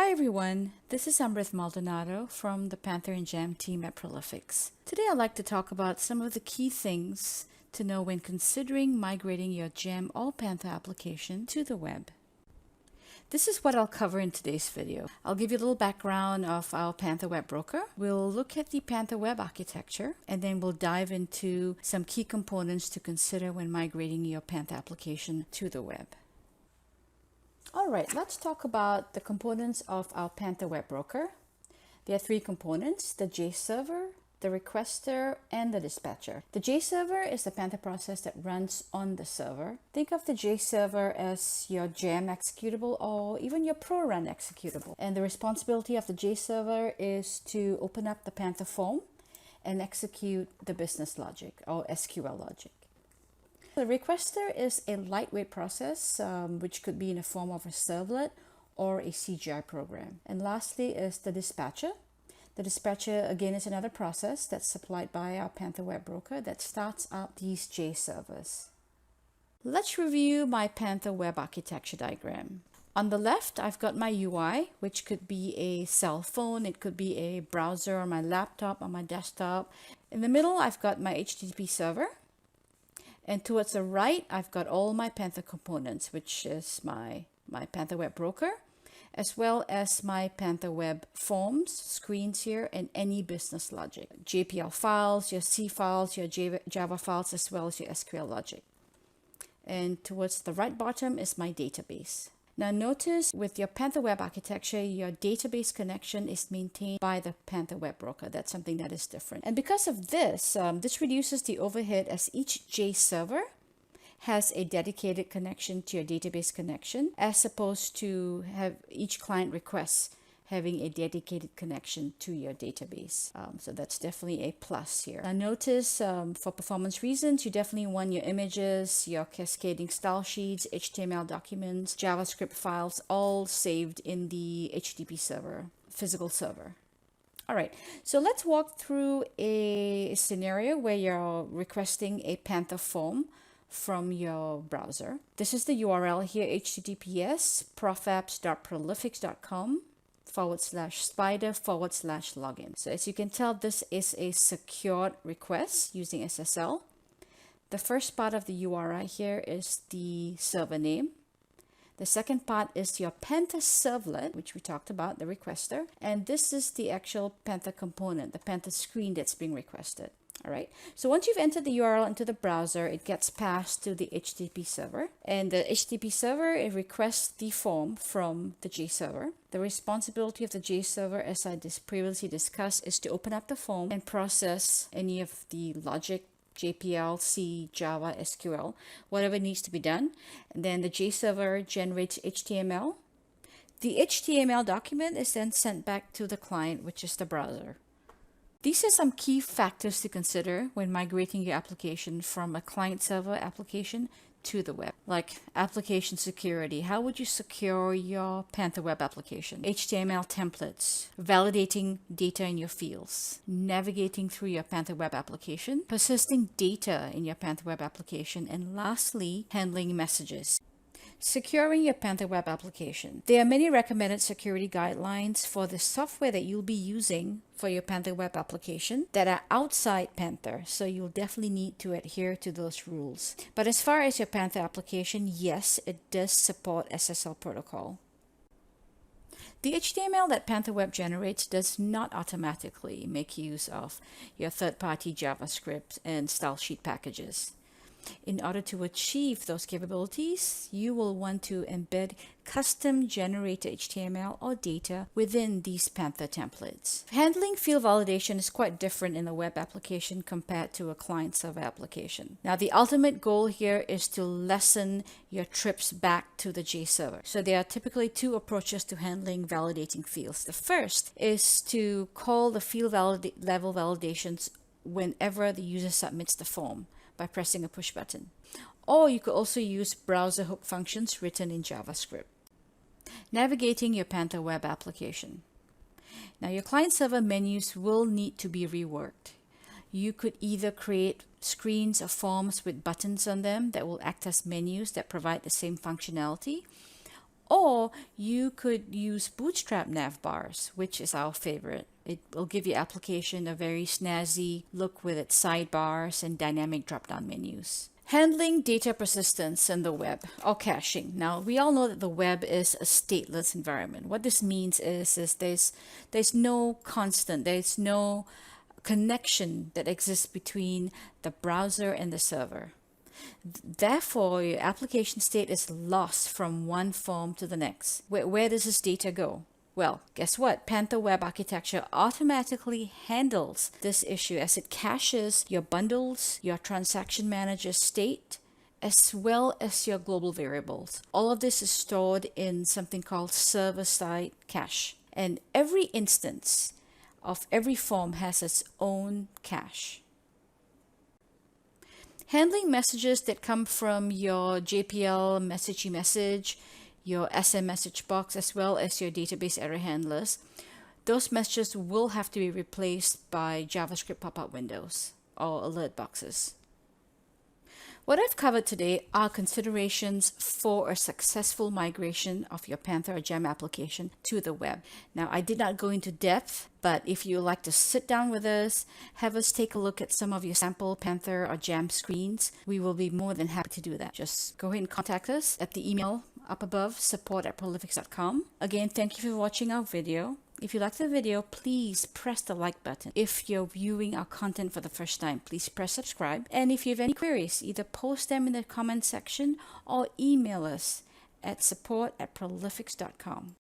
Hi everyone, this is Amrit Maldonado from the Panther and Jam team at Prolifics. Today I'd like to talk about some of the key things to know when considering migrating your Jam or Panther application to the web. This is what I'll cover in today's video. I'll give you a little background of our Panther Web Broker. We'll look at the Panther Web Architecture, and then we'll dive into some key components to consider when migrating your Panther application to the web. All right, let's talk about the components of our Panther Web Broker. There are three components: the JServer, the requester, and the dispatcher. The JServer is the Panther process that runs on the server. Think of the JServer as your Jam executable or even your ProRun executable. And the responsibility of the JServer is to open up the Panther form and execute the business logic or SQL logic. The requester is a lightweight process, which could be in the form of a servlet or a CGI program. And lastly is the dispatcher. The dispatcher, again, is another process that's supplied by our Panther Web Broker that starts up these JServers. Let's review my Panther Web Architecture diagram. On the left, I've got my UI, which could be a cell phone, it could be a browser on my laptop, on my desktop. In the middle, I've got my HTTP server. And towards the right, I've got all my Panther components, which is my Panther Web Broker, as well as my Panther Web forms, screens here, and any business logic. JPL files, your C files, your Java files, as well as your SQL logic. And towards the right bottom is my database. Now notice with your Panther Web Architecture, your database connection is maintained by the Panther Web Broker. That's something that is different. And because of this, this reduces the overhead as each JServer has a dedicated connection to your database connection, as opposed to have each client request having a dedicated connection to your database. So that's definitely a plus here. Now notice for performance reasons, you definitely want your images, your cascading style sheets, HTML documents, JavaScript files, all saved in the HTTP server, physical server. All right, so let's walk through a scenario where you're requesting a Panther form from your browser. This is the URL here, https profapps.prolifics.com/spider/login. So as you can tell, this is a secured request using SSL. The first part of the URI here is the server name. The second part is your Panther servlet, which we talked about, the requester. And this is the actual Panther component, the Panther screen that's being requested. All right, so once you've entered the URL into the browser, it gets passed to the HTTP server, and the HTTP server, it requests the form from the JServer. The responsibility of the JServer, as I previously discussed, is to open up the form and process any of the logic, JPL, C, Java, SQL, whatever needs to be done. And then the JServer generates HTML. The HTML document is then sent back to the client, which is the browser. These are some key factors to consider when migrating your application from a client-server application to the web, like application security. How would you secure your Panther Web application? HTML templates, validating data in your fields, navigating through your Panther Web application, persisting data in your Panther Web application, and lastly, handling messages. Securing your Panther Web application. There are many recommended security guidelines for the software that you'll be using for your Panther Web application that are outside Panther, so you'll definitely need to adhere to those rules. But as far as your Panther application, yes, it does support SSL protocol. The HTML that Panther Web generates does not automatically make use of your third-party JavaScript and style sheet packages. In order to achieve those capabilities, you will want to embed custom generated HTML or data within these Panther templates. Handling field validation is quite different in a web application compared to a client-server application. Now, the ultimate goal here is to lessen your trips back to the JServer. So there are typically two approaches to handling validating fields. The first is to call the field level validations whenever the user submits the form by pressing a push button. Or you could also use browser hook functions written in JavaScript. Navigating your Panther Web application. Now your client-server menus will need to be reworked. You could either create screens or forms with buttons on them that will act as menus that provide the same functionality, Or you could use Bootstrap navbars, which is our favorite. It will give your application a very snazzy look with its sidebars and dynamic drop-down menus. Handling data persistence in the web, or caching. Now, we all know that the web is a stateless environment. What this means is there's no constant, there's no connection that exists between the browser and the server. Therefore, your application state is lost from one form to the next. Where does this data go? Well, guess what? Panther Web Architecture automatically handles this issue as it caches your bundles, your transaction manager state, as well as your global variables. All of this is stored in something called server-side cache. And every instance of every form has its own cache. Handling messages that come from your JPL messagey message, your SM message box, as well as your database error handlers, those messages will have to be replaced by JavaScript pop-up windows or alert boxes. What I've covered today are considerations for a successful migration of your Panther or Gem application to the web. Now, I did not go into depth, but if you like to sit down with us, have us take a look at some of your sample Panther or Gem screens, we will be more than happy to do that. Just go ahead and contact us at the email up above, support@prolifics.com. Again, thank you for watching our video. If you like the video, please press the like button. If you're viewing our content for the first time, please press subscribe. And if you have any queries, either post them in the comment section or email us at support@prolifics.com.